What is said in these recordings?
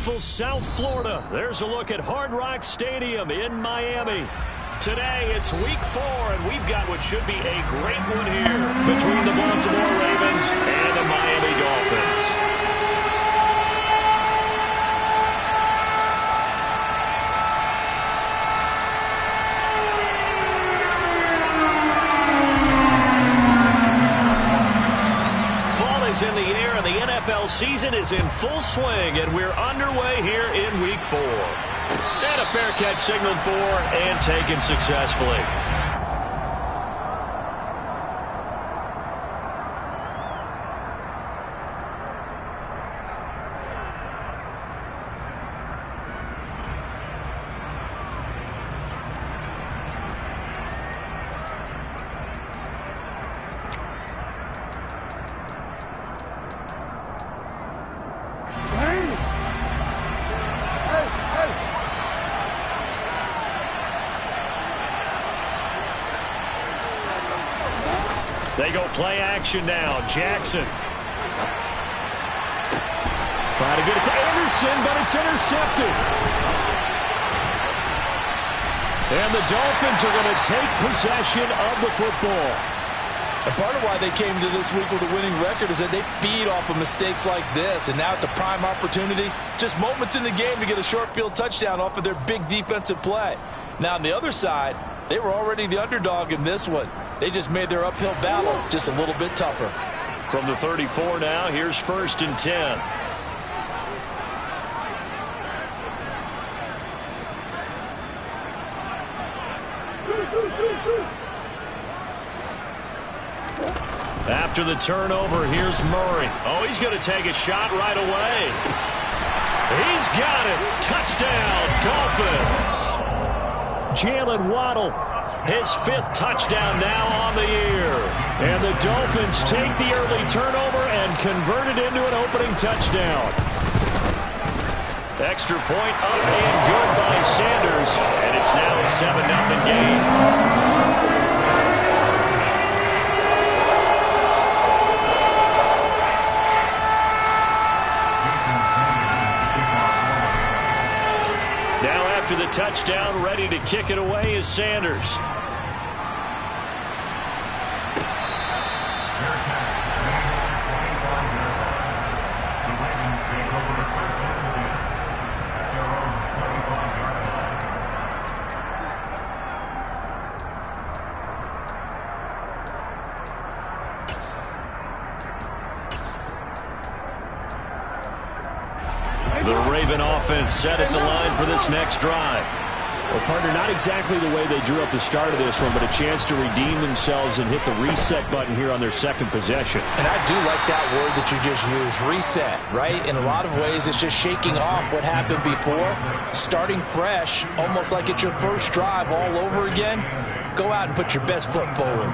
beautiful South Florida. There's a look at Hard Rock Stadium in Miami. Today, it's week 4, and we've got what should be a great one here between the Baltimore Ravens and the Miami Dolphins. In the air, and the NFL season is in full swing, and we're underway here in week 4. And a fair catch signaled for and taken successfully. They go play action now. Jackson. Trying to get it to Anderson, but it's intercepted. And the Dolphins are going to take possession of the football. And part of why they came to this week with a winning record is that they feed off of mistakes like this, and now it's a prime opportunity. Just moments in the game to get a short field touchdown off of their big defensive play. Now on the other side, they were already the underdog in this one. They just made their uphill battle just a little bit tougher. From the 34 now, here's 1st and 10. After the turnover, here's Murray. Oh, he's going to take a shot right away. He's got it. Touchdown, Dolphins. Jalen Waddle, his 5th touchdown now on the year. And the Dolphins take the early turnover and convert it into an opening touchdown. Extra point up and good by Sanders. And it's now a 7-0 game. After the touchdown, ready to kick it away is Sanders. The Raven offense set at the line for this next drive. Well, partner, not exactly the way they drew up the start of this one, but a chance to redeem themselves and hit the reset button here on their 2nd possession. And I do like that word that you just used, reset, right? In a lot of ways, it's just shaking off what happened before, starting fresh, almost like it's your first drive all over again. Go out and put your best foot forward.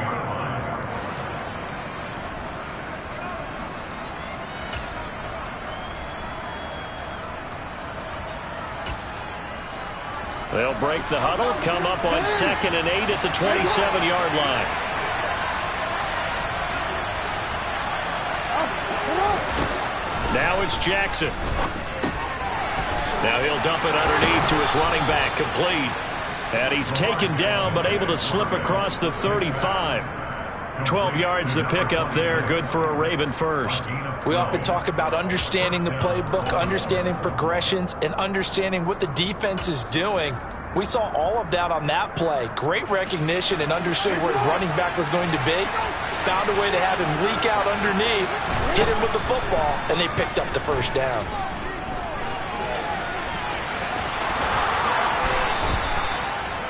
They'll break the huddle, come up on 2nd and 8 at the 27-yard line. Now it's Jackson. Now he'll dump it underneath to his running back, complete. And he's taken down, but able to slip across the 35. 12 yards to pick up there, good for a Raven first. We often talk about understanding the playbook, understanding progressions, and understanding what the defense is doing. We saw all of that on that play. Great recognition and understood where his running back was going to be. Found a way to have him leak out underneath, hit him with the football, and they picked up the first down.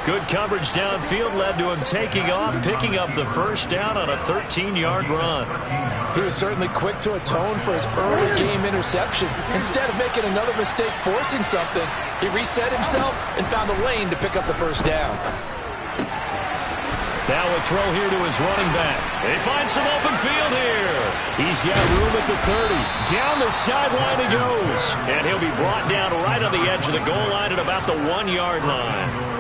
Good coverage downfield led to him taking off, picking up the first down on a 13-yard run. He was certainly quick to atone for his early game interception. Instead of making another mistake forcing something, he reset himself and found a lane to pick up the first down. Now a throw here to his running back. They find some open field here. He's got room at the 30. Down the sideline he goes. And he'll be brought down right on the edge of the goal line at about the 1-yard line.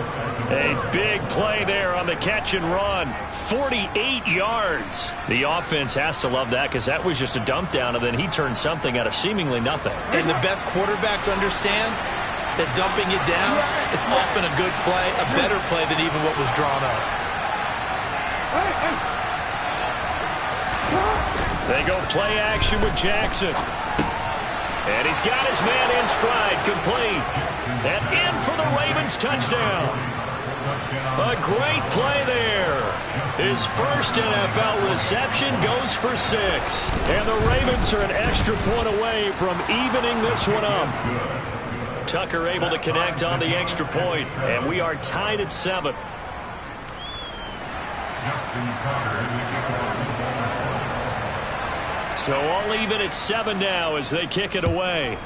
A big play there on the catch and run. 48 yards. The offense has to love that because that was just a dump down, and then he turned something out of seemingly nothing. And the best quarterbacks understand that dumping it down is often a good play, a better play than even what was drawn up. They go play action with Jackson. And he's got his man in stride, complete. And in for the Ravens touchdown. A great play there. His first NFL reception goes for 6. And the Ravens are an extra point away from evening this one up. Tucker able to connect on the extra point, and we are tied at 7. So all even at 7 now as they kick it away.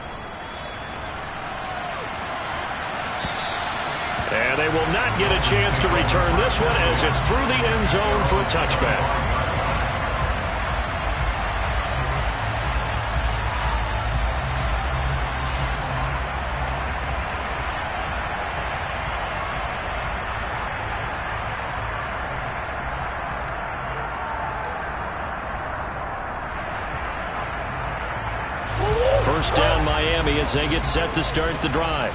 And they will not get a chance to return this one as it's through the end zone for a touchback. First down Miami as they get set to start the drive.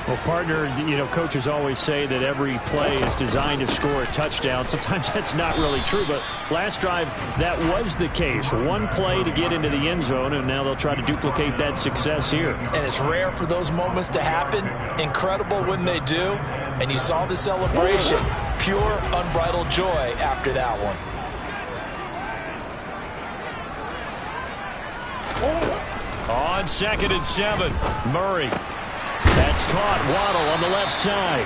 Well, partner, coaches always say that every play is designed to score a touchdown. Sometimes that's not really true, but last drive, that was the case. One play to get into the end zone, and now they'll try to duplicate that success here. And it's rare for those moments to happen. Incredible when they do. And you saw the celebration. Pure, unbridled joy after that one. On 2nd and 7, Murray. That's caught. Waddle on the left side.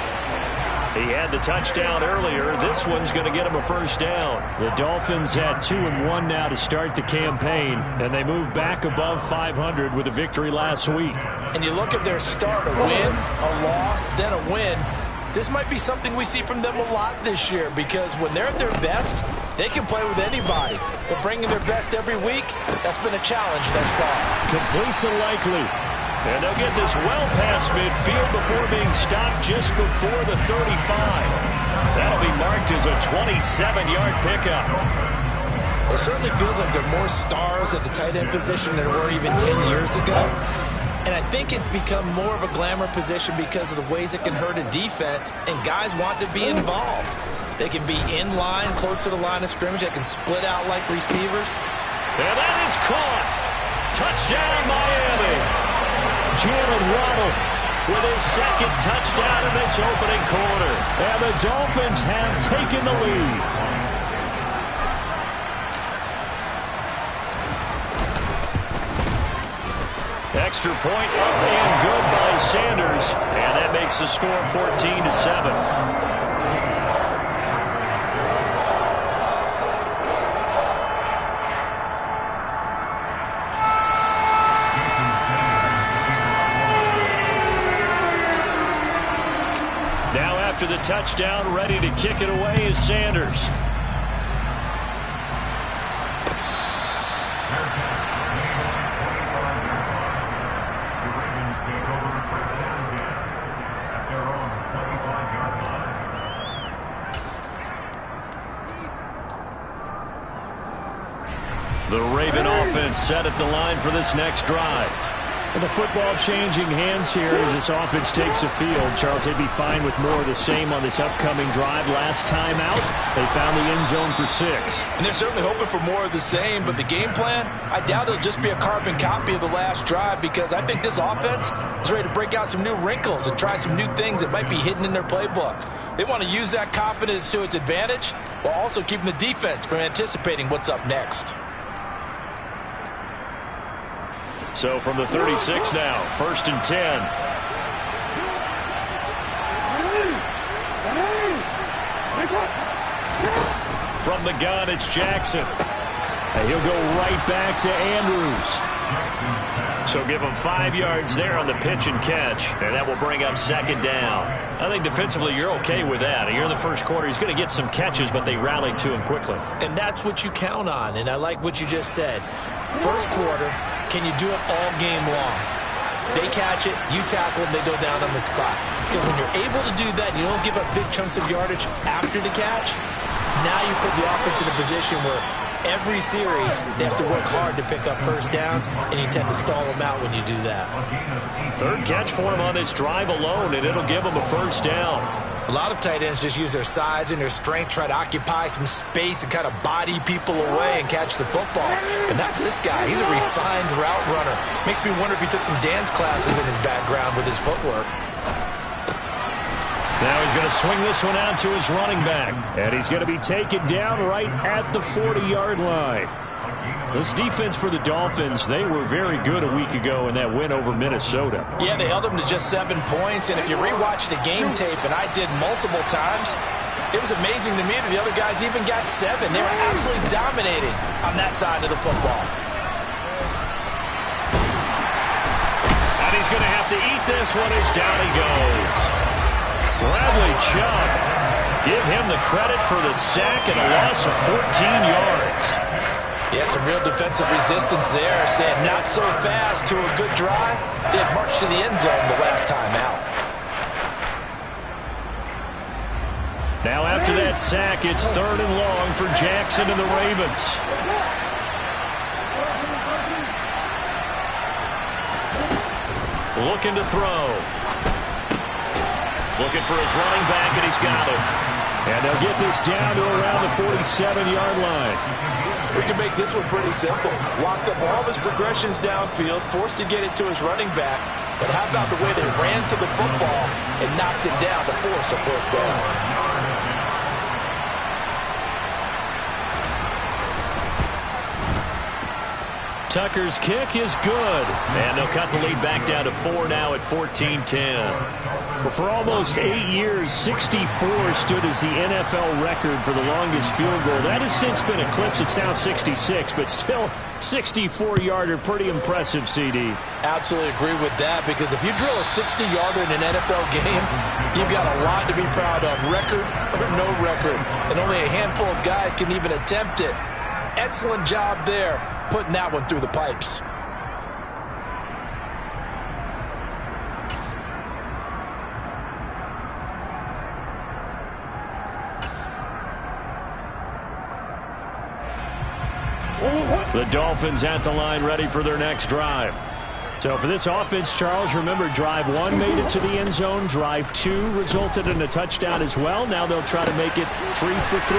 He had the touchdown earlier. This one's going to get him a first down. The Dolphins had 2-1 now to start the campaign, and they moved back above 500 with a victory last week. And you look at their start, a win, a loss, then a win. This might be something we see from them a lot this year because when they're at their best, they can play with anybody. But bringing their best every week, that's been a challenge thus far. Complete to Likely. And they'll get this well past midfield before being stopped just before the 35. That'll be marked as a 27-yard pickup. It certainly feels like there are more stars at the tight end position than there were even 10 years ago. And I think it's become more of a glamour position because of the ways it can hurt a defense, and guys want to be involved. They can be in line, close to the line of scrimmage. They can split out like receivers. And that is caught. Touchdown, Miami. Jalen Waddle with his second touchdown in this opening quarter. And the Dolphins have taken the lead. Extra point up and good by Sanders. And that makes the score 14-7. After the touchdown, ready to kick it away is Sanders. The Raven offense set at the line for this next drive. And the football changing hands here as this offense takes the field. Charles, they'd be fine with more of the same on this upcoming drive. Last time out, they found the end zone for 6. And they're certainly hoping for more of the same, but the game plan, I doubt it'll just be a carbon copy of the last drive because I think this offense is ready to break out some new wrinkles and try some new things that might be hidden in their playbook. They want to use that confidence to its advantage while also keeping the defense from anticipating what's up next. So from the 36 now, 1st and 10. From the gun, it's Jackson. And he'll go right back to Andrews. So give him 5 yards there on the pitch and catch, and that will bring up 2nd down. I think defensively you're okay with that. Here in the first quarter, he's going to get some catches, but they rallied to him quickly. And that's what you count on, and I like what you just said. First quarter, can you do it all game long? They catch it, you tackle them, they go down on the spot. Because when you're able to do that, you don't give up big chunks of yardage after the catch, now you put the offense in a position where every series they have to work hard to pick up first downs, and you tend to stall them out when you do that. Third catch for him on this drive alone, and it'll give him a first down. A lot of tight ends just use their size and their strength, try to occupy some space and kind of body people away and catch the football. But not this guy. He's a refined route runner. Makes me wonder if he took some dance classes in his background with his footwork. Now he's going to swing this one out to his running back. And he's going to be taken down right at the 40-yard line. This defense for the Dolphins, they were very good a week ago in that win over Minnesota. Yeah, they held them to just 7 points. And if you rewatch the game tape, and I did multiple times, it was amazing to me that the other guys even got 7. They were absolutely dominating on that side of the football. And he's going to have to eat this one as down he goes. Bradley Chubb, give him the credit for the sack and a loss of 14 yards. Yeah, some real defensive resistance there, saying not so fast to a good drive. They had marched to the end zone the last time out. Now after that sack, it's 3rd and long for Jackson and the Ravens. Looking to throw. Looking for his running back, and he's got him. And they'll get this down to around the 47-yard line. We can make this one pretty simple. Locked up all of his progressions downfield, forced to get it to his running back. But how about the way they ran to the football and knocked it down to force a 4th down? Tucker's kick is good. And they'll cut the lead back down to 4 now at 14-10. Well, for almost 8 years, 64 stood as the NFL record for the longest field goal. That has since been eclipsed. It's now 66, but still 64-yarder, pretty impressive, CD. Absolutely agree with that, because if you drill a 60-yarder in an NFL game, you've got a lot to be proud of, record or no record. And only a handful of guys can even attempt it. Excellent job there, putting that one through the pipes. The Dolphins at the line, ready for their next drive. So for this offense, Charles, remember, drive 1 made it to the end zone. Drive 2 resulted in a touchdown as well. Now they'll try to make it 3 for 3.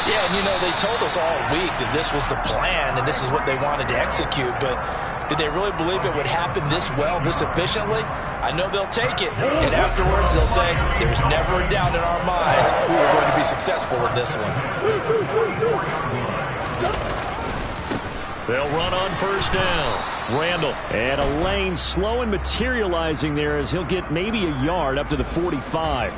Yeah, and you know, they told us all week that this was the plan and this is what they wanted to execute, but did they really believe it would happen this well, this efficiently? I know they'll take it, and afterwards they'll say, there's never a doubt in our minds we were going to be successful with this one. They'll run on 1st down. Randall. And a lane slow and materializing there as he'll get maybe a yard up to the 45.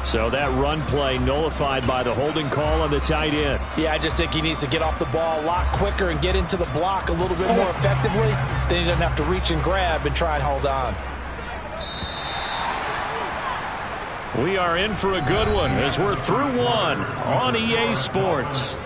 So that run play nullified by the holding call on the tight end. Yeah, I just think he needs to get off the ball a lot quicker and get into the block a little bit more effectively. Then he doesn't have to reach and grab and try and hold on. We are in for a good one as we're through 1 on EA Sports.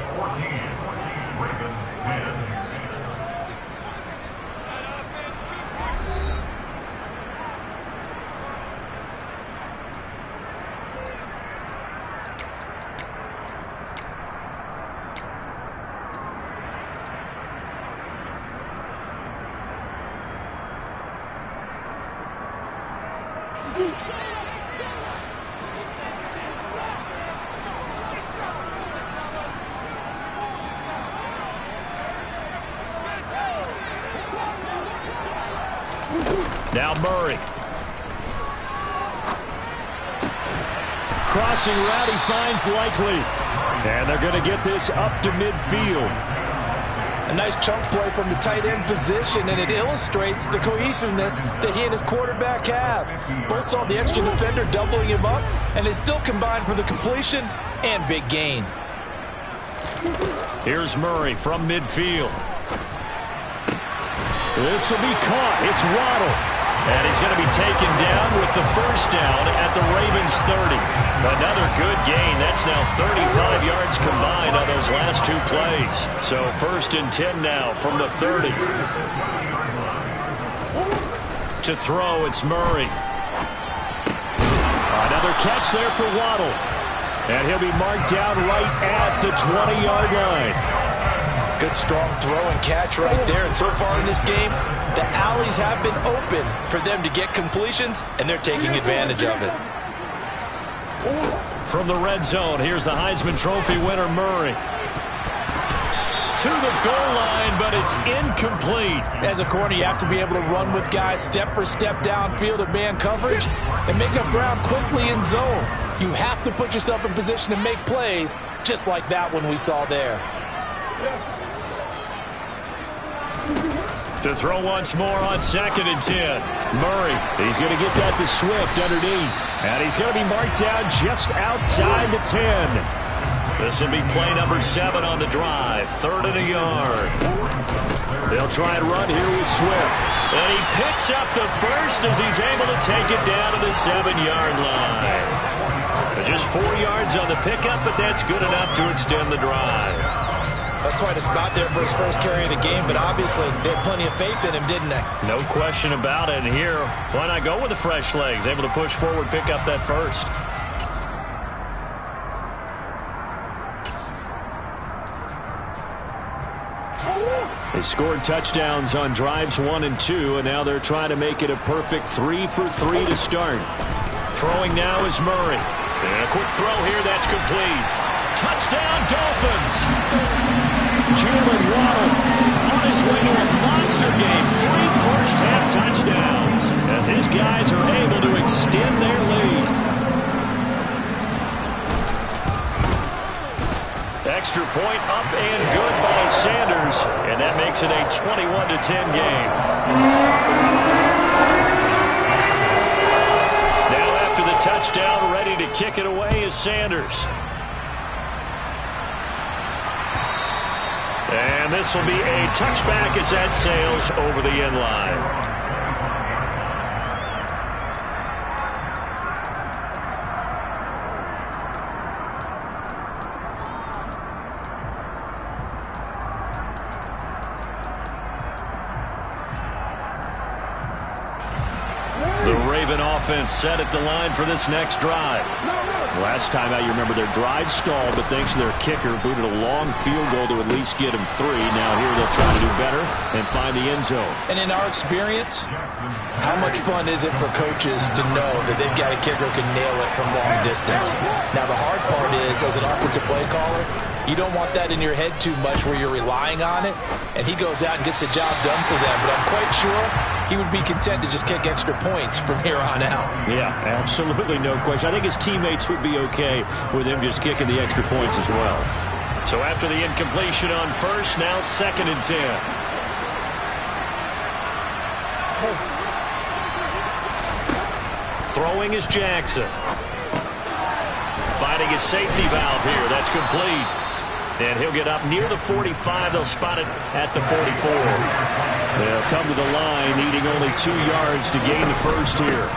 Now Murray. Crossing route, he finds Likely. And they're going to get this up to midfield. A nice chunk play from the tight end position, and it illustrates the cohesiveness that he and his quarterback have. Both saw the extra defender doubling him up, and they still combined for the completion and big gain. Here's Murray from midfield. This will be caught. It's Waddle. And he's going to be taken down with the 1st down at the Ravens 30. Another good gain. That's now 35 yards combined on those last 2 plays. So 1st and 10 now from the 30. To throw, it's Murray. Another catch there for Waddle. And he'll be marked down right at the 20-yard line. Good, strong throw and catch right there. And so far in this game, the alleys have been open for them to get completions, and they're taking advantage of it. From the red zone, here's the Heisman Trophy winner, Murray. To the goal line, but it's incomplete. As a corner, you have to be able to run with guys step for step downfield in man coverage and make up ground quickly in zone. You have to put yourself in position to make plays, just like that one we saw there. To throw once more on 2nd and 10. Murray, he's going to get that to Swift underneath. And he's going to be marked down just outside the 10. This will be play number 7 on the drive. 3rd and a yard. They'll try and run here with Swift. And he picks up the first as he's able to take it down to the 7-yard line. Just 4 yards on the pickup, but that's good enough to extend the drive. That's quite a spot there for his first carry of the game, but obviously they had plenty of faith in him, didn't they? No question about it. And here, why not go with the fresh legs? Able to push forward, pick up that first. They scored touchdowns on drives 1 and 2, and now they're trying to make it a perfect 3 for 3 to start. Throwing now is Murray. And a quick throw here, that's complete. Touchdown, Dolphins! Jalen Waddle On his way to a monster game. 3 first-half touchdowns as his guys are able to extend their lead. Extra point up and good by Sanders, and that makes it a 21-10 game. Now after the touchdown, ready to kick it away is Sanders. And this will be a touchback as that sails over the end line. The Raven offense set at the line for this next drive. Last time out, you remember their drive stalled, but thanks to their kicker, booted a long field goal to at least get them 3. Now here they'll try to do better and find the end zone. And in our experience, how much fun is it for coaches to know that they've got a kicker who can nail it from long distance? Now the hard part is, as an offensive play caller, you don't want that in your head too much where you're relying on it, and he goes out and gets the job done for them. But I'm quite sure he would be content to just kick extra points from here on out. Yeah, absolutely no question. I think his teammates would be okay with him just kicking the extra points as well. So after the incompletion on first, now 2nd and 10. Throwing is Jackson. Finding his safety valve here. That's complete. And he'll get up near the 45. They'll spot it at the 44. They'll come to the line, needing only 2 yards to gain the first here.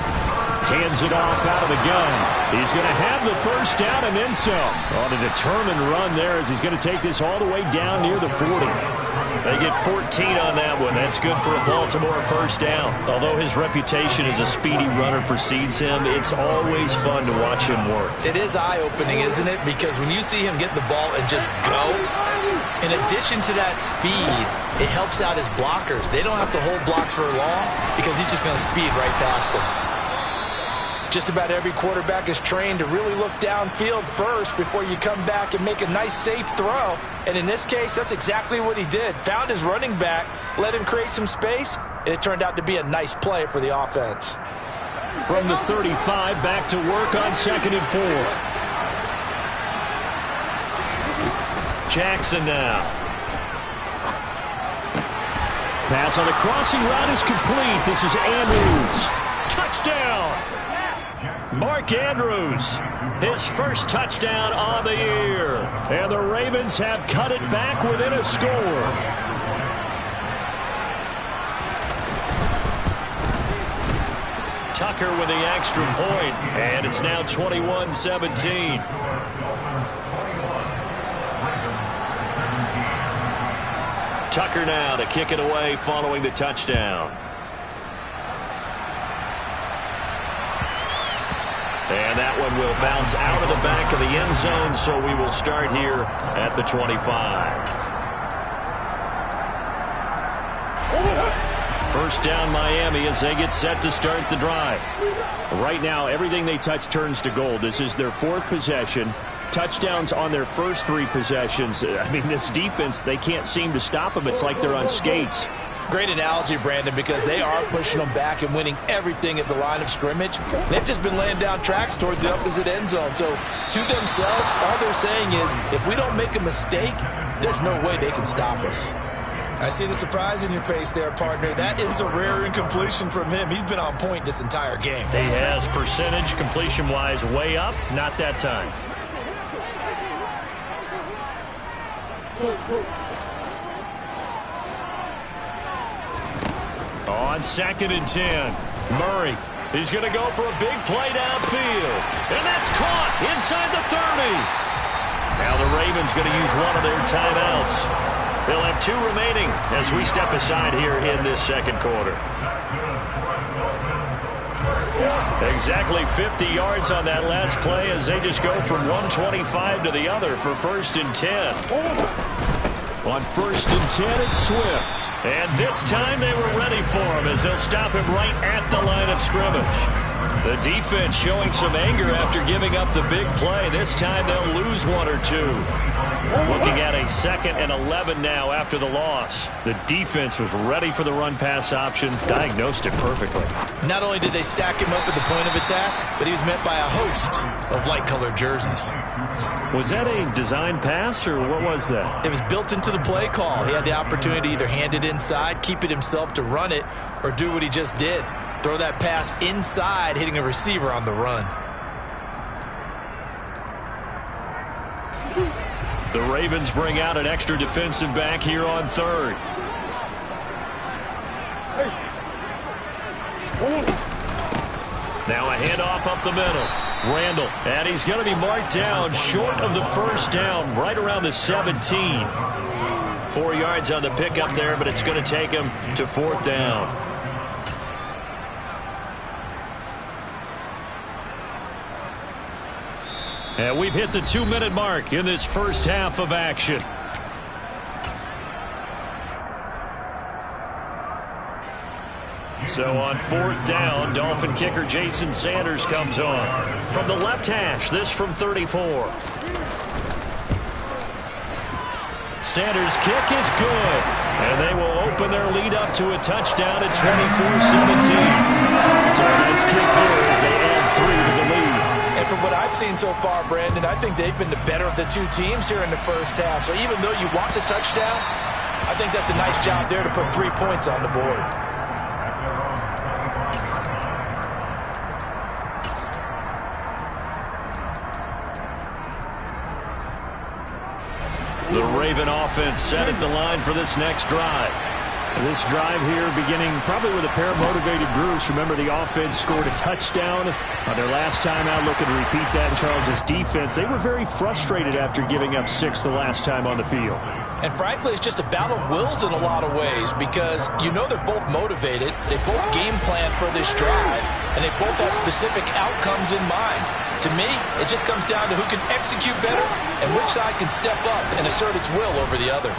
Hands it off out of the gun. He's going to have the first down and then some. On a determined run there as he's going to take this all the way down near the 40. They get 14 on that one. That's good for a Baltimore first down. Although his reputation as a speedy runner precedes him, it's always fun to watch him work. It is eye-opening, isn't it? Because when you see him get the ball and just go, in addition to that speed, it helps out his blockers. They don't have to hold blocks for long because he's just going to speed right past them. Just about every quarterback is trained to really look downfield first before you come back and make a nice, safe throw. And in this case, that's exactly what he did. Found his running back, let him create some space, and it turned out to be a nice play for the offense. From the 35, back to work on 2nd and 4. Jackson now. Pass on the crossing route is complete. This is Andrews. Touchdown! Mark Andrews, his first touchdown on the year. And the Ravens have cut it back within a score. Tucker with the extra point, and it's now 21-17. Tucker now to kick it away following the touchdown. one will bounce out of the back of the end zone, so we will start here at the 25. First down Miami as they get set to start the drive. Right now, everything they touch turns to gold. This is their fourth possession. Touchdowns on their first three possessions. I mean, this defense, they can't seem to stop them. It's like they're on skates. Great analogy, Brandon, because they are pushing them back and winning everything at the line of scrimmage. They've just been laying down tracks towards the opposite end zone. So to themselves, all they're saying is, if we don't make a mistake, there's no way they can stop us. I see the surprise in your face there, partner. That is a rare incompletion from him. He's been on point this entire game. He has percentage completion-wise way up. Not that time. On 2nd and 10, Murray. He's going to go for a big play downfield. And that's caught inside the 30. Now the Ravens going to use one of their timeouts. They'll have 2 remaining as we step aside here in this second quarter. Exactly 50 yards on that last play as they just go from 125 to the other for 1st and 10. On 1st and 10, it's Swift. And this time they were ready for him as they'll stop him right at the line of scrimmage. The defense showing some anger after giving up the big play. This time they'll lose 1 or 2. Looking at a 2nd and 11 now after the loss. The defense was ready for the run-pass option, diagnosed it perfectly. Not only did they stack him up at the point of attack, but he was met by a host of light-colored jerseys. Was that a design pass, or what was that? It was built into the play call. He had the opportunity to either hand it inside, keep it himself to run it, or do what he just did. Throw that pass inside, hitting a receiver on the run. The Ravens bring out an extra defensive back here on 3rd. Now a handoff up the middle. Randall, and he's going to be marked down short of the first down, right around the 17. 4 yards on the pickup there, but it's going to take him to 4th down. And we've hit the 2-minute mark in this first half of action. So on 4th down, Dolphin kicker Jason Sanders comes on. From the left hash, this from 34. Sanders' kick is good. And they will open their lead up to a touchdown at 24-17. So a nice kick here as they add 3 to the lead. And from what I've seen so far, Brandon, I think they've been the better of the 2 teams here in the first half. So even though you want the touchdown, I think that's a nice job there to put 3 points on the board. The Raven offense set at the line for this next drive. This drive here beginning probably with a pair of motivated groups. Remember, the offense scored a touchdown on their last time out. Looking to repeat that in Charles's defense. They were very frustrated after giving up 6 the last time on the field. And frankly, it's just a battle of wills in a lot of ways because you know they're both motivated. They both game plan for this drive, and they both have specific outcomes in mind. To me, it just comes down to who can execute better and which side can step up and assert its will over the other.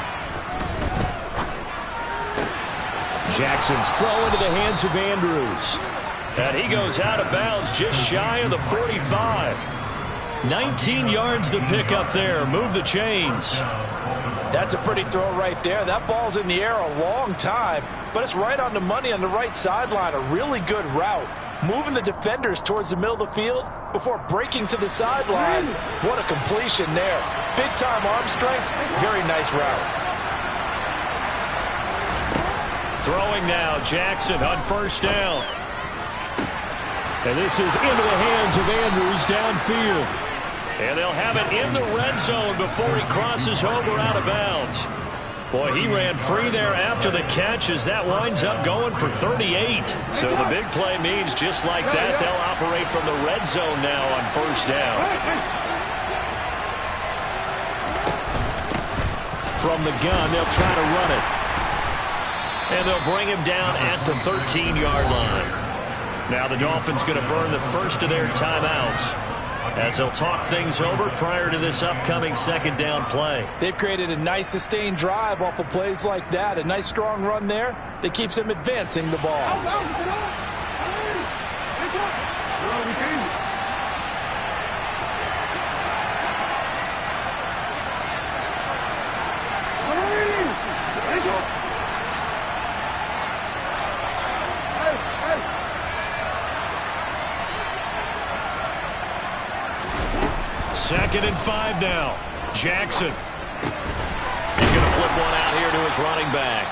Jackson's throw into the hands of Andrews. And he goes out of bounds just shy of the 45. 19 yards to pick up there. Move the chains. That's a pretty throw right there. That ball's in the air a long time, but it's right on the money on the right sideline. A really good route. Moving the defenders towards the middle of the field before breaking to the sideline. What a completion there. Big-time arm strength. Very nice route. Throwing now, Jackson on 1st down. And this is into the hands of Andrews downfield. And they'll have it in the red zone before he crosses over out of bounds. Boy, he ran free there after the catch as that winds up going for 38. So the big play means just like that, they'll operate from the red zone now on 1st down. From the gun, they'll try to run it. And they'll bring him down at the 13-yard line. Now the Dolphins going to burn the first of their timeouts. as they'll talk things over prior to this upcoming second down play. They've created a nice sustained drive off of plays like that. A nice strong run there that keeps them advancing the ball. Second and 5 now. Jackson. He's going to flip one out here to his running back.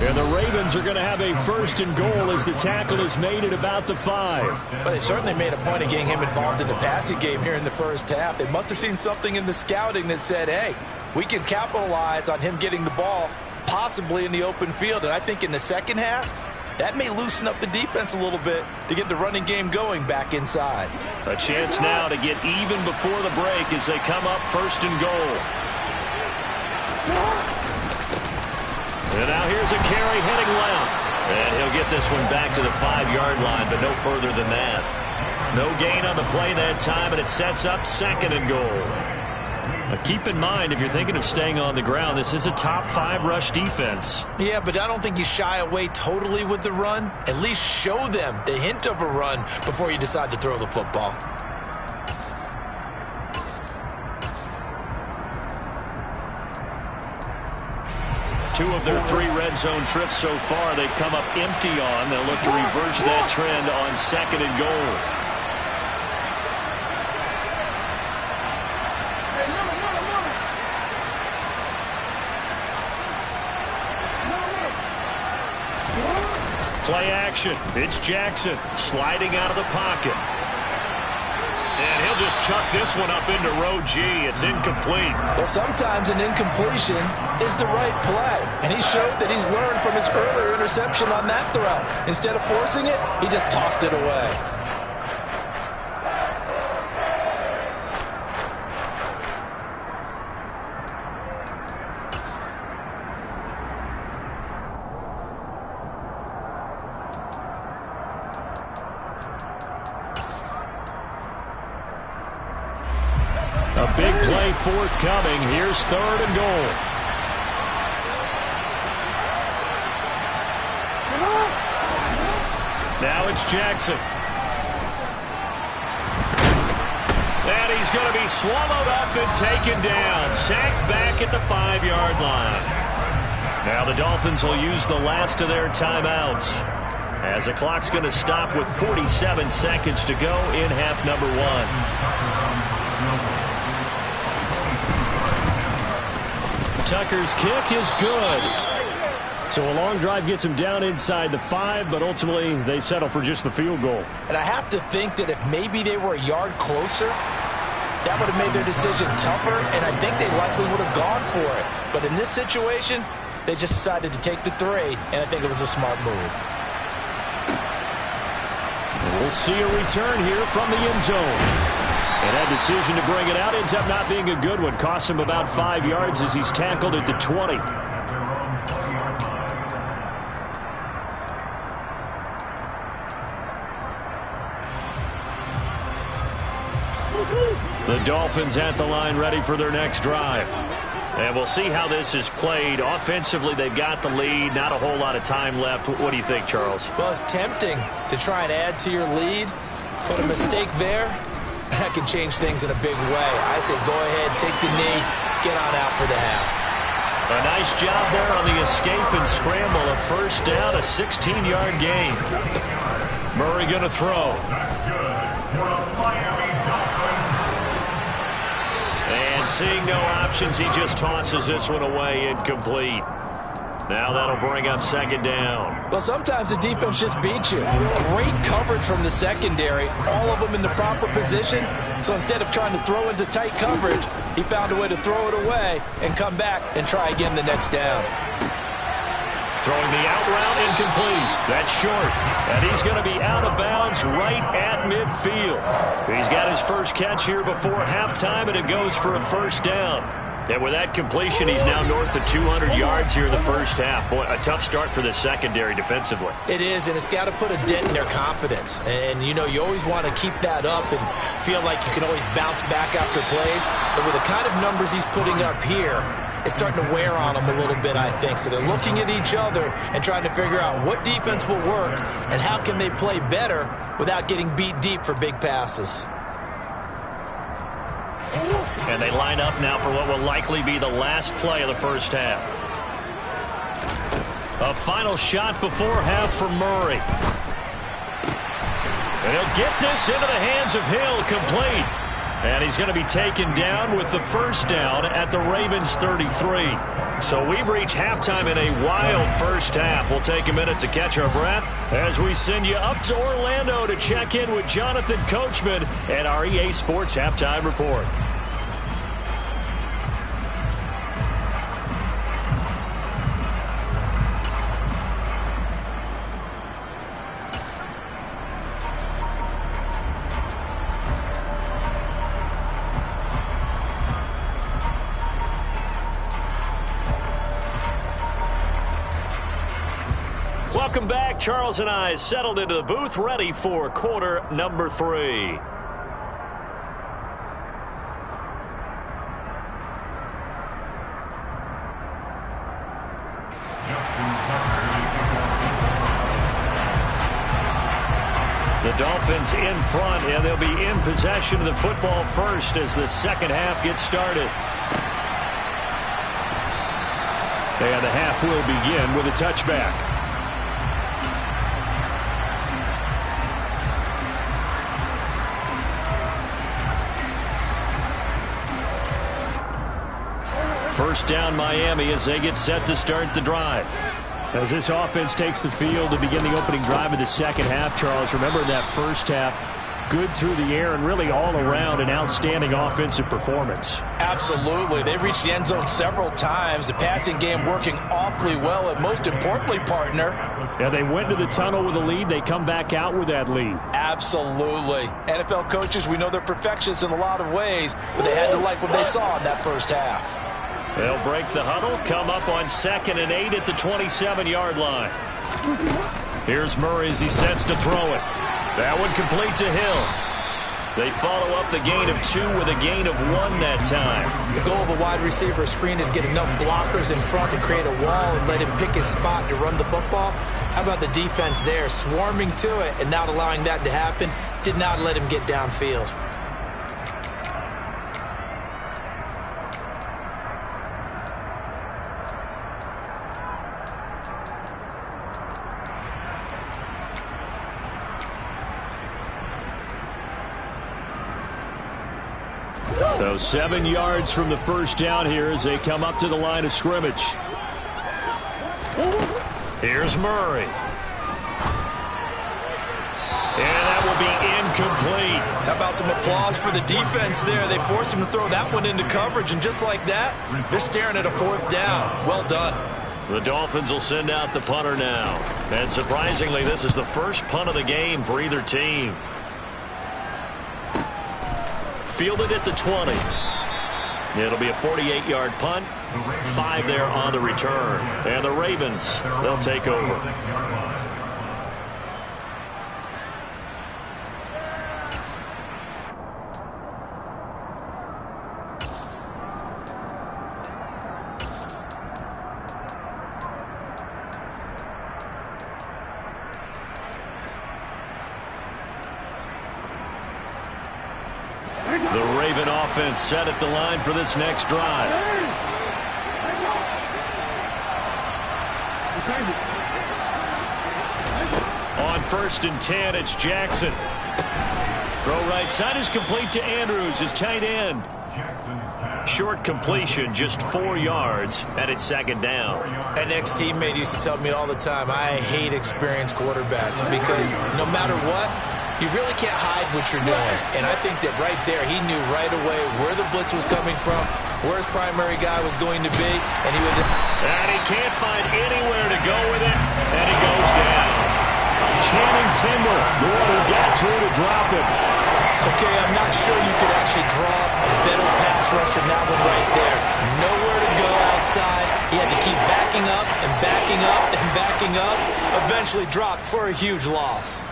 And the Ravens are going to have a first and goal as the tackle is made at about the 5. But they certainly made a point of getting him involved in the passing game here in the first half. They must have seen something in the scouting that said, hey, we can capitalize on him getting the ball possibly in the open field. And I think in the second half, that may loosen up the defense a little bit to get the running game going back inside. A chance now to get even before the break as they come up first and goal. And now here's a carry heading left. And he'll get this one back to the 5-yard line, but no further than that. No gain on the play that time, and it sets up second and goal. Keep in mind, if you're thinking of staying on the ground, this is a top 5 rush defense. Yeah, but I don't think you shy away totally with the run. At least show them the hint of a run before you decide to throw the football. Two of their 3 red zone trips so far, they've come up empty on. They'll look to reverse that trend on second and goal. Play action. It's Jackson sliding out of the pocket. And he'll just chuck this one up into row G. It's incomplete. Well, sometimes an incompletion is the right play. And he showed that he's learned from his earlier interception on that throw. Instead of forcing it, he just tossed it away. A big play forthcoming. Here's third and goal. Now it's Jackson. And he's going to be swallowed up and taken down. Sacked back at the 5-yard line. Now the Dolphins will use the last of their timeouts, as the clock's going to stop with 47 seconds to go in half number 1. Tucker's kick is good. So a long drive gets him down inside the 5, but ultimately they settle for just the field goal. And I have to think that if maybe they were a yard closer, that would have made their decision tougher, and I think they likely would have gone for it. But in this situation, they just decided to take the 3, and I think it was a smart move. We'll see a return here from the end zone. And that decision to bring it out ends up not being a good one. Costs him about 5 yards as he's tackled at the 20. The Dolphins at the line ready for their next drive. And we'll see how this is played. Offensively, they've got the lead. Not a whole lot of time left. What do you think, Charles? Well, it's tempting to try and add to your lead, but a mistake there, that can change things in a big way. I say go ahead, take the knee, get on out for the half. A nice job there on the escape and scramble. A first down, a 16-yard gain. Murray going to throw. And seeing no options, he just tosses this one away, incomplete. Now that'll bring up second down. Well, sometimes the defense just beats you. Great coverage from the secondary, all of them in the proper position. So instead of trying to throw into tight coverage, he found a way to throw it away and come back and try again the next down. Throwing the out route, incomplete. That's short. And he's going to be out of bounds right at midfield. He's got his first catch here before halftime, and it goes for a first down. And with that completion, he's now north of 200 yards here in the first half. Boy, a tough start for the secondary defensively. It is, and it's got to put a dent in their confidence. And, you know, you always want to keep that up and feel like you can always bounce back after plays. But with the kind of numbers he's putting up here, it's starting to wear on them a little bit, I think. So they're looking at each other and trying to figure out what defense will work and how can they play better without getting beat deep for big passes. And they line up now for what will likely be the last play of the first half. A final shot before half for Murray. And he'll get this into the hands of Hill, complete. And he's going to be taken down with the first down at the Ravens 33. So we've reached halftime in a wild first half. We'll take a minute to catch our breath as we send you up to Orlando to check in with Jonathan Coachman and our EA Sports Halftime Report. Welcome back. Charles and I settled into the booth, ready for quarter number 3. The Dolphins in front, and they'll be in possession of the football first as the second half gets started. And the half will begin with a touchback. First down, Miami, as they get set to start the drive. As this offense takes the field to begin the opening drive of the second half, Charles, remember in that first half, good through the air and really all around an outstanding offensive performance. Absolutely. They reached the end zone several times. The passing game working awfully well, and most importantly, partner. Yeah, they went to the tunnel with a lead. They come back out with that lead. Absolutely. NFL coaches, we know they're perfectionists in a lot of ways, but they had to like what they saw in that first half. They'll break the huddle, come up on 2nd and 8 at the 27-yard line. Here's Murray as he sets to throw it. That one complete to Hill. They follow up the gain of 2 with a gain of 1 that time. The goal of a wide receiver screen is get enough blockers in front to create a wall and let him pick his spot to run the football. How about the defense there, swarming to it and not allowing that to happen? Did not let him get downfield. So 7 yards from the first down here as they come up to the line of scrimmage. Here's Murray. And that will be incomplete. How about some applause for the defense there? They forced him to throw that one into coverage, and just like that, they're staring at a 4th down. Well done. The Dolphins will send out the punter now. And surprisingly, this is the first punt of the game for either team. Fielded at the 20. It'll be a 48-yard punt. 5 there on the return. And the Ravens, they'll take over. The Raven offense set at the line for this next drive. On 1st and 10, it's Jackson. Throw right side is complete to Andrews, his tight end. Short completion, just 4 yards, and it's 2nd down. An ex-teammate used to tell me all the time, I hate experienced quarterbacks because no matter what, you really can't hide what you're doing. And I think that right there, he knew right away where the blitz was coming from, where his primary guy was going to be, and he would... And he can't find anywhere to go with it, and he goes down. Channing Tindall, the one who got through to drop him. Okay, I'm not sure you could actually draw a better pass rush than that one right there. Nowhere to go outside. He had to keep backing up and backing up and backing up. Eventually dropped for a huge loss.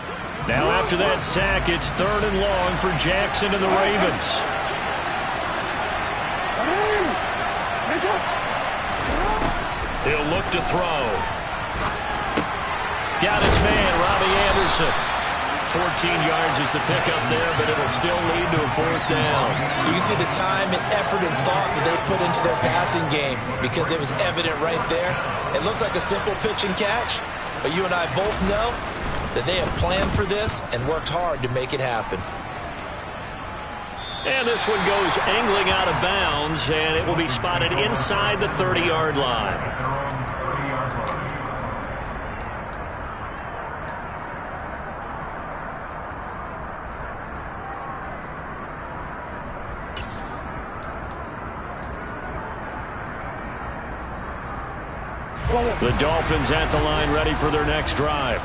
Now after that sack, it's 3rd and long for Jackson and the Ravens. He'll look to throw. Got his man, Robbie Anderson. 14 yards is the pickup there, but it'll still lead to a 4th down. You can see the time and effort and thought that they put into their passing game because it was evident right there. It looks like a simple pitch and catch, but you and I both know that they have planned for this and worked hard to make it happen. And this one goes angling out of bounds, and it will be spotted inside the 30-yard line. The Dolphins at the line ready for their next drive.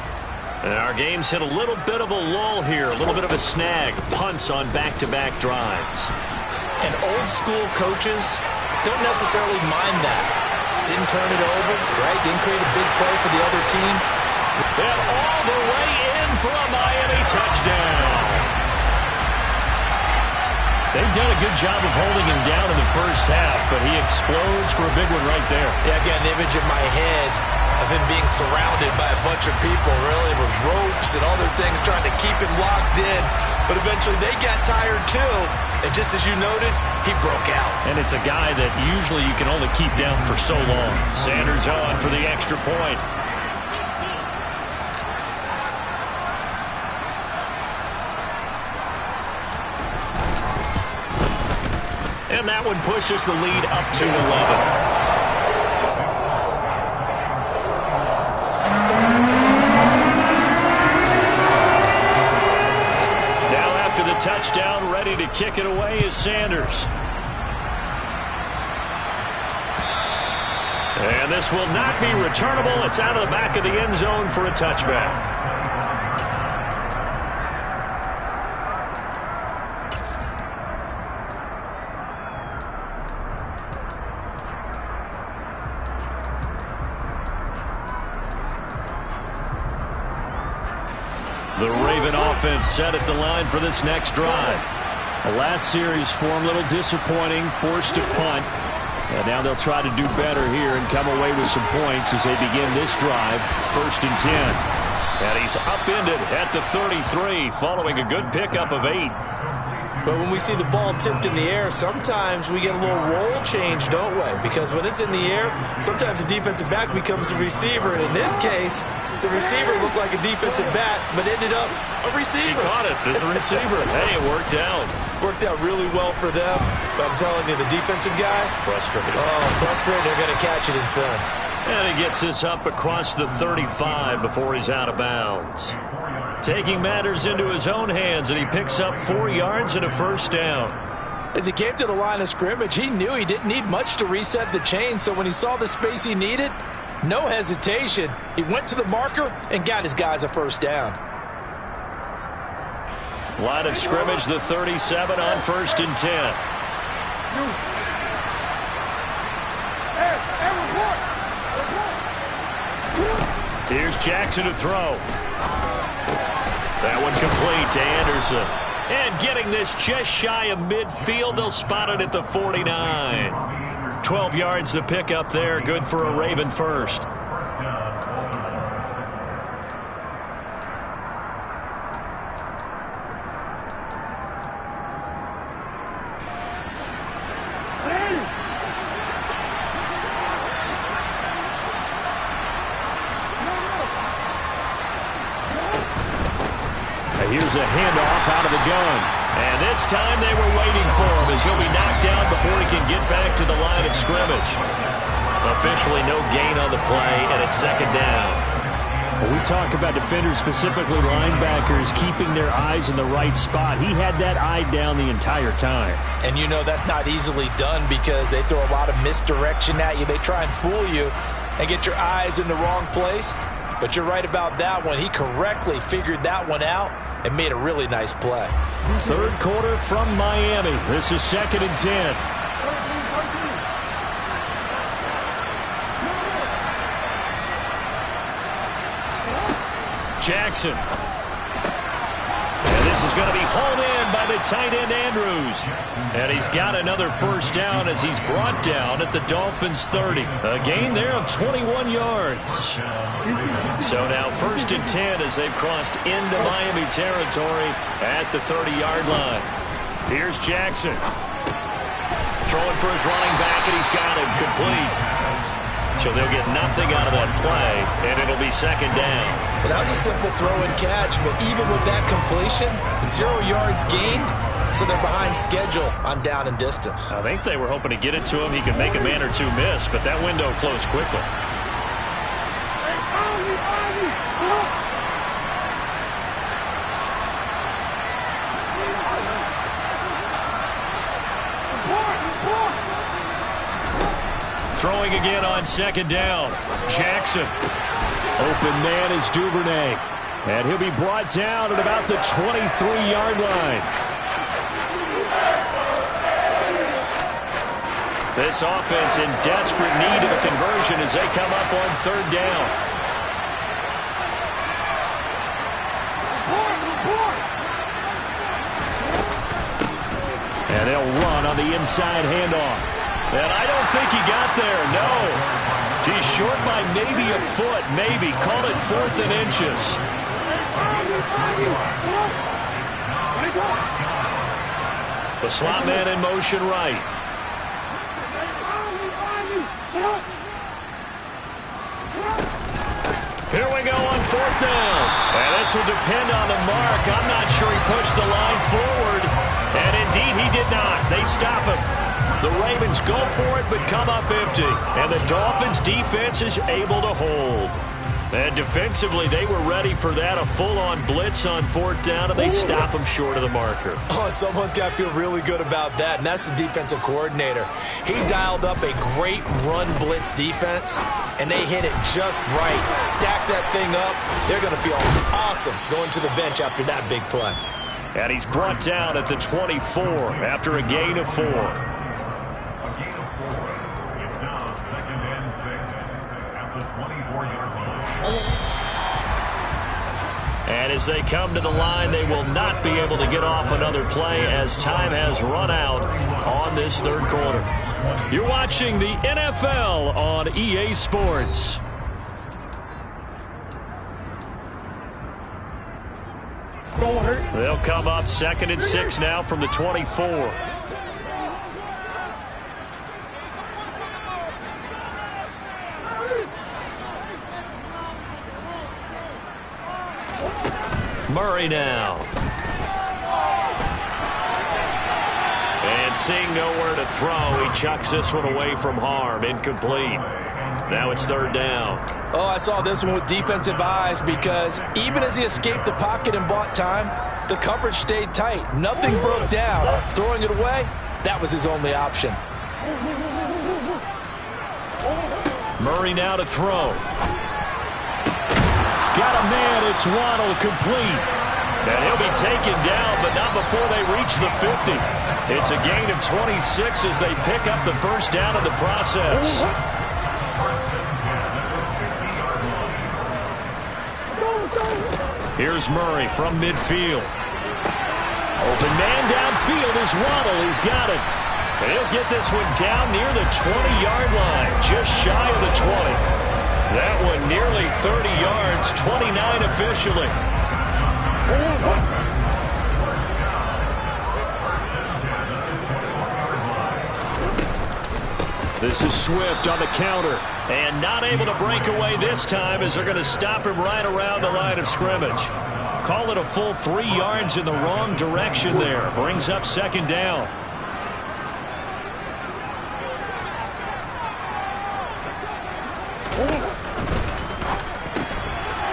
And our game's hit a little bit of a lull here, a little bit of a snag. Punts on back-to-back drives. And old school coaches don't necessarily mind that. Didn't turn it over, right? Didn't create a big play for the other team. And all the way in for a Miami touchdown. They've done a good job of holding him down in the first half, but he explodes for a big one right there. Yeah, I've got an image in my head of him being surrounded by a bunch of people, really, with ropes and other things trying to keep him locked in. But eventually they got tired too. And just as you noted, he broke out. And it's a guy that usually you can only keep down for so long. Sanders on for the extra point. And that one pushes the lead up to 11. Now after the touchdown, ready to kick it away is Sanders. And this will not be returnable. It's out of the back of the end zone for a touchback. The Raven offense set at the line for this next drive. The last series form a little disappointing, forced to punt. And now they'll try to do better here and come away with some points as they begin this drive, 1st and 10. And he's upended at the 33 following a good pickup of 8. But when we see the ball tipped in the air, sometimes we get a little roll change, don't we? Because when it's in the air, sometimes the defensive back becomes the receiver. And in this case, the receiver looked like a defensive back, but ended up a receiver. He caught it as a receiver. Hey, it worked out. Worked out really well for them. But I'm telling you, the defensive guys, frustrated. Oh, frustrated. They're going to catch it in film. And he gets this up across the 35 before he's out of bounds. Taking matters into his own hands, and he picks up 4 yards and a 1st down. As he came to the line of scrimmage, he knew he didn't need much to reset the chain, so when he saw the space he needed, no hesitation. He went to the marker and got his guys a 1st down. Line of scrimmage, the 37 on 1st and 10. Here's Jackson to throw. That one complete to Anderson. And getting this just shy of midfield, they'll spot it at the 49. 12 yards the pickup there, good for a Raven 1st. Here's a handoff out of the gun. And this time they were waiting for him as he'll be knocked down before he can get back to the line of scrimmage. Officially no gain on the play, and it's 2nd down. When we talk about defenders, specifically linebackers, keeping their eyes in the right spot. He had that eye down the entire time. And you know that's not easily done because they throw a lot of misdirection at you. They try and fool you and get your eyes in the wrong place. But you're right about that one. He correctly figured that one out and made a really nice play. Third quarter from Miami. This is 2nd and 10. Jackson. And this is going to be hauled in by the tight end Andrews. And he's got another first down as he's brought down at the Dolphins' 30. A gain there of 21 yards. So now 1st and 10 as they've crossed into Miami territory at the 30-yard line. Here's Jackson. Throwing for his running back, and he's got him complete. So they'll get nothing out of that play, and it'll be 2nd down. Well, that was a simple throw and catch, but even with that completion, 0 yards gained, so they're behind schedule on down and distance. I think they were hoping to get it to him. He could make a man or two miss, but that window closed quickly. Throwing again on 2nd down. Jackson. Open man is Duvernay. And he'll be brought down at about the 23-yard line. This offense in desperate need of a conversion as they come up on 3rd down. And they'll run on the inside handoff. And I don't think he got there, no. He's short by maybe a foot, maybe. Call it 4th and inches. The slot man in motion right. Here we go on 4th down. And this will depend on the mark. I'm not sure he pushed the line forward. And indeed he did not. They stop him. The Ravens go for it, but come up empty. And the Dolphins' defense is able to hold. And defensively, they were ready for that, a full-on blitz on 4th down, and they stop them short of the marker. Oh, and someone's got to feel really good about that, and that's the defensive coordinator. He dialed up a great run blitz defense, and they hit it just right. Stack that thing up. They're going to feel awesome going to the bench after that big play. And he's brought down at the 24 after a gain of 4. And as they come to the line, they will not be able to get off another play as time has run out on this 3rd quarter. You're watching the NFL on EA Sports. They'll come up 2nd and 6 now from the 24. Murray now. And seeing nowhere to throw, he chucks this one away from harm. Incomplete. Now it's 3rd down. Oh, I saw this one with defensive eyes because even as he escaped the pocket and bought time, the coverage stayed tight. Nothing broke down. Throwing it away, that was his only option. Murray now to throw. Got a man, it's Waddle, complete. And he'll be taken down, but not before they reach the 50. It's a gain of 26 as they pick up the first down in the process. Here's Murray from midfield. Open man downfield is Waddle. He's got it. And he'll get this one down near the 20-yard line, just shy of the 20. That one nearly 30 yards, 29 officially. This is Swift on the counter. And not able to break away this time as they're going to stop him right around the line of scrimmage. Call it a full 3 yards in the wrong direction there. Brings up 2nd down.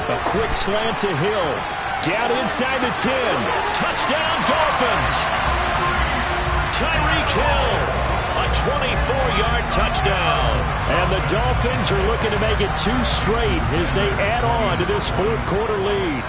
A quick slant to Hill. Down inside the 10. Touchdown, Dolphins. Tyreek Hill. A 24-yard touchdown. And the Dolphins are looking to make it 2 straight as they add on to this 4th quarter lead.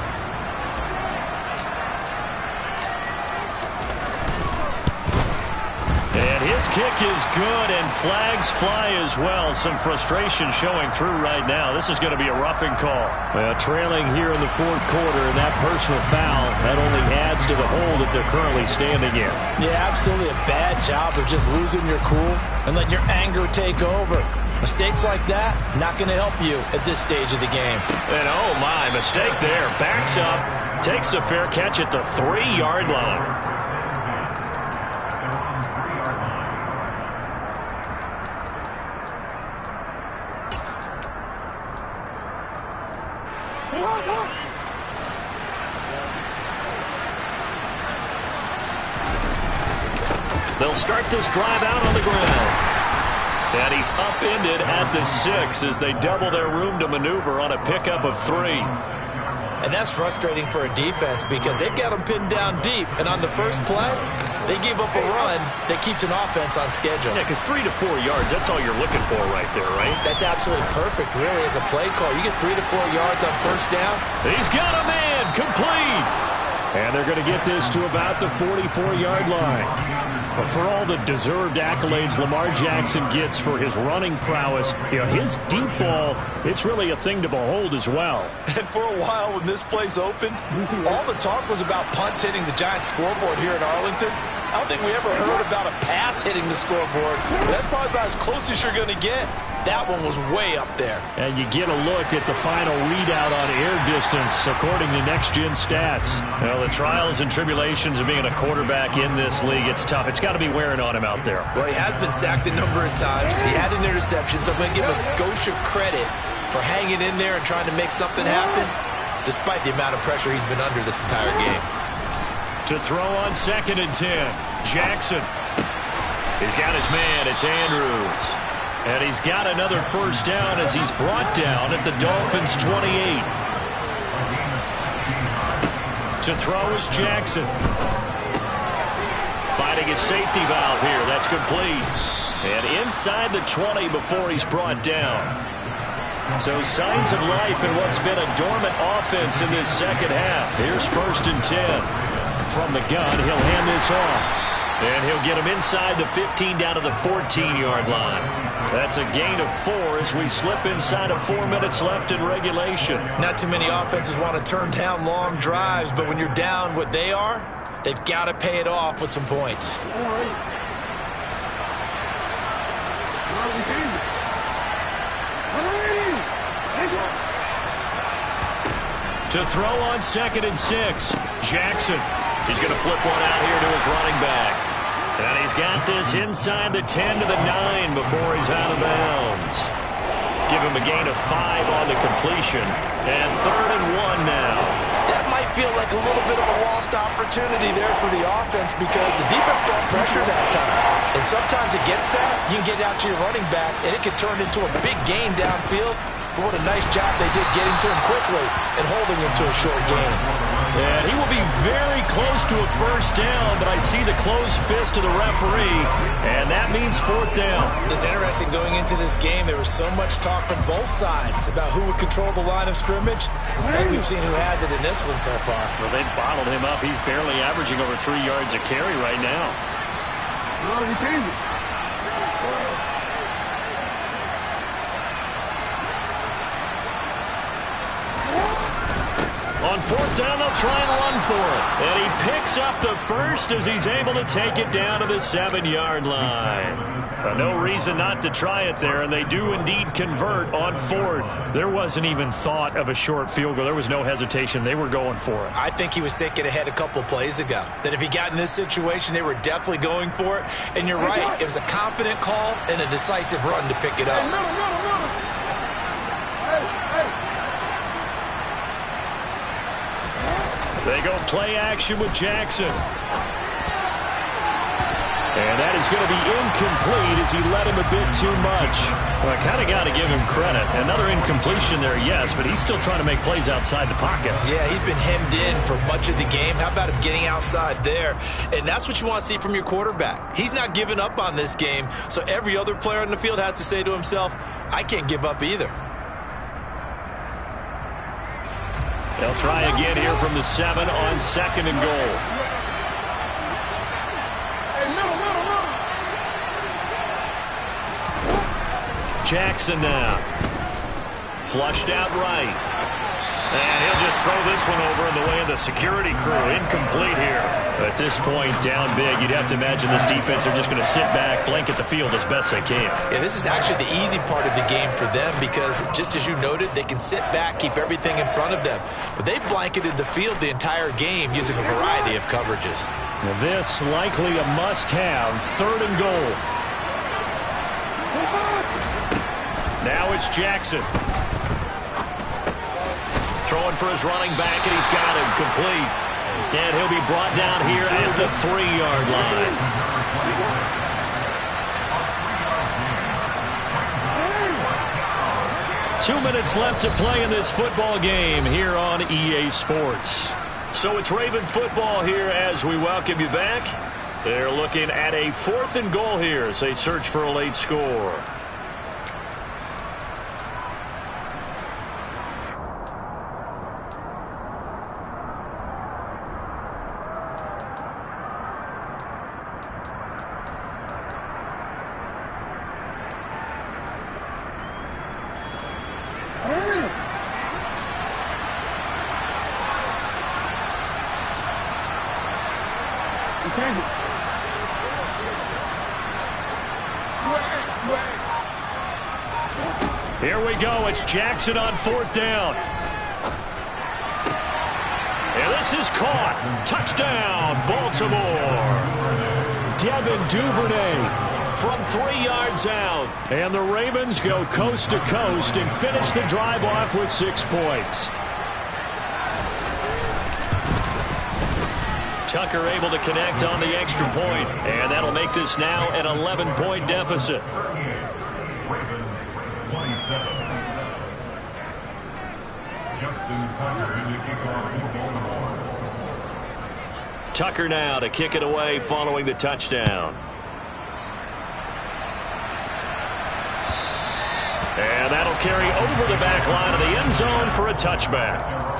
This kick is good, and flags fly as well. Some frustration showing through right now. This is going to be a roughing call. Well, trailing here in the fourth quarter, and that personal foul, that only adds to the hole that they're currently standing in. Yeah, absolutely a bad job of just losing your cool and letting your anger take over. Mistakes like that, not going to help you at this stage of the game. And oh my, mistake there. Backs up, takes a fair catch at the 3-yard line. They'll start this drive out on the ground. And he's upended at the 6 as they double their room to maneuver on a pickup of 3. And that's frustrating for a defense because they've got them pinned down deep. And on the first play, they give up a run that keeps an offense on schedule. Yeah, because 3 to 4 yards, that's all you're looking for right there, right? That's absolutely perfect, really, as a play call. You get 3 to 4 yards on first down. He's got a man, complete. And they're going to get this to about the 44-yard line. But for all the deserved accolades Lamar Jackson gets for his running prowess, you know, his deep ball, it's really a thing to behold as well. And for a while when this play's open, all the talk was about punts hitting the Giants scoreboard here in Arlington. I don't think we ever heard about a pass hitting the scoreboard. But that's probably about as close as you're going to get. That one was way up there. And you get a look at the final readout on air distance, according to next-gen stats. Well, the trials and tribulations of being a quarterback in this league, it's tough. It's got to be wearing on him out there. Well, he has been sacked a number of times. He had an interception, so I'm going to give him a skosh of credit for hanging in there and trying to make something happen, despite the amount of pressure he's been under this entire game. To throw on 2nd and 10, Jackson. He's got his man. It's Andrews. And he's got another first down as he's brought down at the Dolphins' 28. To throw is Jackson. Finding his safety valve here. That's complete. And inside the 20 before he's brought down. So signs of life in what's been a dormant offense in this second half. Here's 1st and 10. From the gun, he'll hand this off. And he'll get him inside the 15 down to the 14-yard line. That's a gain of 4 as we slip inside of 4 minutes left in regulation. Not too many offenses want to turn down long drives, but when you're down what they are, they've got to pay it off with some points. To throw on 2nd and 6, Jackson. He's going to flip one out here to his running back. And he's got this inside the 10 to the 9 before he's out of bounds. Give him a gain of 5 on the completion. And 3rd and 1 now. That might feel like a little bit of a lost opportunity there for the offense because the defense brought pressure that time. And sometimes against that, you can get out to your running back, and it can turn into a big gain downfield. But what a nice job they did getting to him quickly and holding him to a short gain. And he will be very close to a first down, but I see the closed fist of the referee, and that means 4th down. It's interesting going into this game. There was so much talk from both sides about who would control the line of scrimmage. And we've seen who has it in this one so far. Well, they've bottled him up. He's barely averaging over 3 yards a carry right now. No, you changed it. On 4th down, they'll try and run for it. And he picks up the first as he's able to take it down to the 7-yard line. No reason not to try it there, and they do indeed convert on 4th. There wasn't even thought of a short field goal. There was no hesitation. They were going for it. I think he was thinking ahead a couple plays ago. That if he got in this situation, they were definitely going for it. And you're right. It was a confident call and a decisive run to pick it up. They go play action with Jackson. And that is going to be incomplete as he let him a bit too much. Well, I kind of got to give him credit. Another incompletion there, yes, but he's still trying to make plays outside the pocket. Yeah, he's been hemmed in for much of the game. How about him getting outside there? And that's what you want to see from your quarterback. He's not giving up on this game, so every other player on the field has to say to himself, I can't give up either. They'll try again here from the 7 on 2nd and goal. Jackson now. Flushed out right. And he'll just throw this one over in the way of the security crew. Incomplete here. At this point, down big, you'd have to imagine this defense are just going to sit back, blanket the field as best they can. Yeah, this is actually the easy part of the game for them because, just as you noted, they can sit back, keep everything in front of them. But they've blanketed the field the entire game using a variety of coverages. Well, this likely a must-have. 3rd and goal. Now it's Jackson. Throwing for his running back, and he's got him complete. And he'll be brought down here at the 3-yard line. 2 minutes left to play in this football game here on EA Sports. So it's Raven football here as we welcome you back. They're looking at a 4th and goal here as they search for a late score. Here we go. It's Jackson on 4th down. And this is caught. Touchdown, Baltimore. Devin Duvernay from 3 yards out. And the Ravens go coast to coast and finish the drive off with 6 points. Tucker able to connect on the extra point, and that'll make this now an 11-point deficit. Tucker now to kick it away following the touchdown. And that'll carry over the back line of the end zone for a touchback.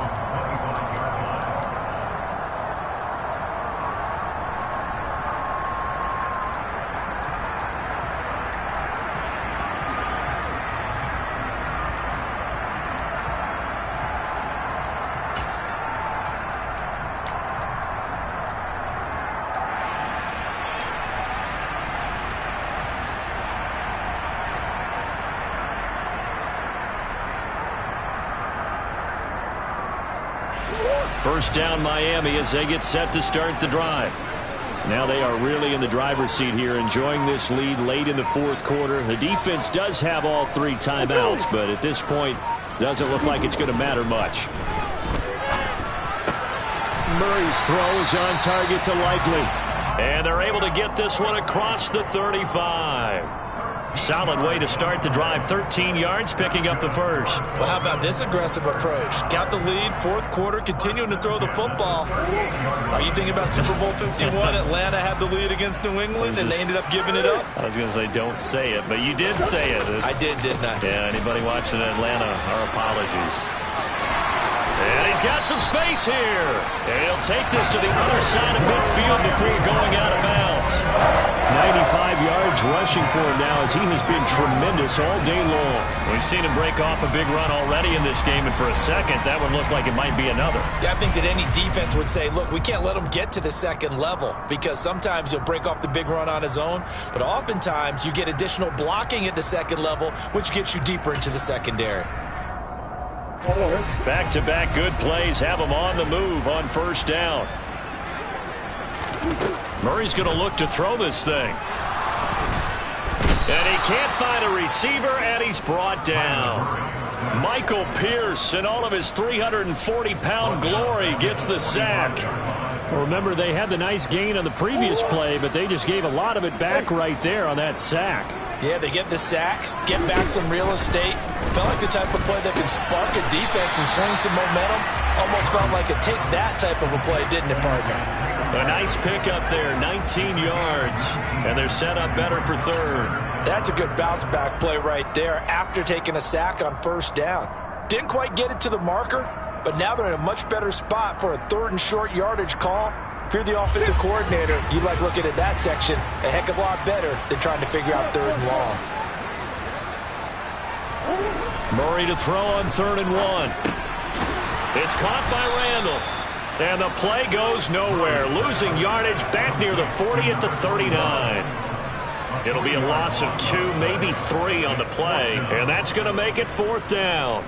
First down Miami as they get set to start the drive. Now they are really in the driver's seat here, enjoying this lead late in the 4th quarter. The defense does have all 3 timeouts, but at this point, doesn't look like it's going to matter much. Murray's throw is on target to Likely. And they're able to get this one across the 35. Solid way to start the drive. 13 yards, picking up the first. Well, how about this aggressive approach? Got the lead, 4th quarter, continuing to throw the football. Are you thinking about Super Bowl 51? Atlanta had the lead against New England, and they ended up giving it up? I was going to say don't say it, but you did say it. I did, didn't I? Yeah, anybody watching Atlanta, our apologies. And he's got some space here. And he'll take this to the other side of midfield before going out of bounds. 95 yards rushing for him now as he has been tremendous all day long. We've seen him break off a big run already in this game, and for a second, that would look like it might be another. Yeah, I think that any defense would say, look, we can't let him get to the 2nd level because sometimes he'll break off the big run on his own, but oftentimes you get additional blocking at the 2nd level, which gets you deeper into the secondary. Back-to-back good plays have him on the move on 1st down. Murray's going to look to throw this thing. And he can't find a receiver, and he's brought down. Michael Pierce, in all of his 340-pound glory, gets the sack. Well, remember, they had the nice gain on the previous play, but they just gave a lot of it back right there on that sack. Yeah, they get the sack, get back some real estate. Felt like the type of play that can spark a defense and swing some momentum. Almost felt like a take that type of a play, didn't it, partner? A nice pickup there, 19 yards, and they're set up better for 3rd. That's a good bounce-back play right there after taking a sack on 1st down. Didn't quite get it to the marker, but now they're in a much better spot for a 3rd and short yardage call. If you're the offensive coordinator, you like looking at that section a heck of a lot better than trying to figure out 3rd and long. Murray to throw on 3rd and 1. It's caught by Randall. And the play goes nowhere. Losing yardage back near the 40 at the 39. It'll be a loss of 2, maybe 3 on the play. And that's going to make it 4th down.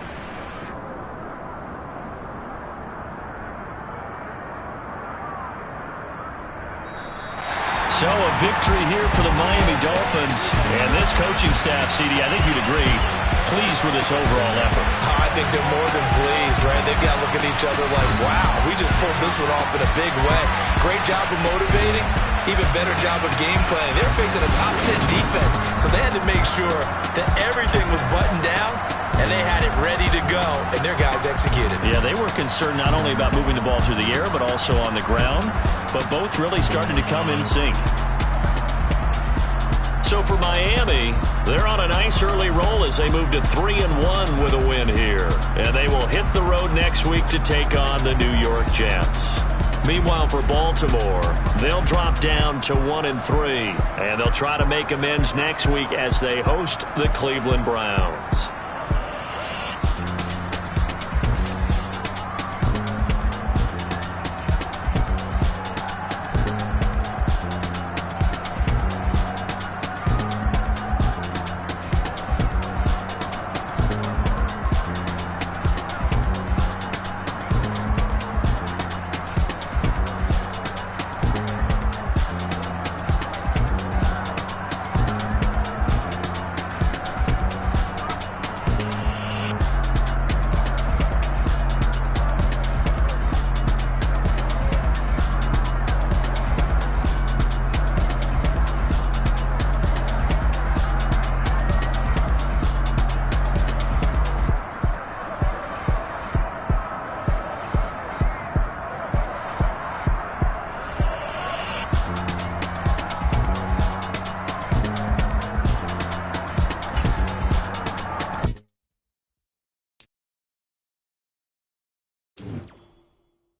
So a victory here for the Miami Dolphins. And this coaching staff, CD, I think you'd agree, pleased with this overall effort. I think they're more than pleased, right? They've got to look at each other like, wow, we just pulled this one off in a big way. Great job of motivating. Even better job of game planning. They're facing a top 10 defense, so they had to make sure that everything was buttoned down, and they had it ready to go, and their guys executed. Yeah, they were concerned not only about moving the ball through the air, but also on the ground, but both really started to come in sync. So for Miami, they're on a nice early roll as they move to 3-1 with a win here. And they will hit the road next week to take on the New York Jets. Meanwhile, for Baltimore, they'll drop down to 1-3. And they'll try to make amends next week as they host the Cleveland Browns.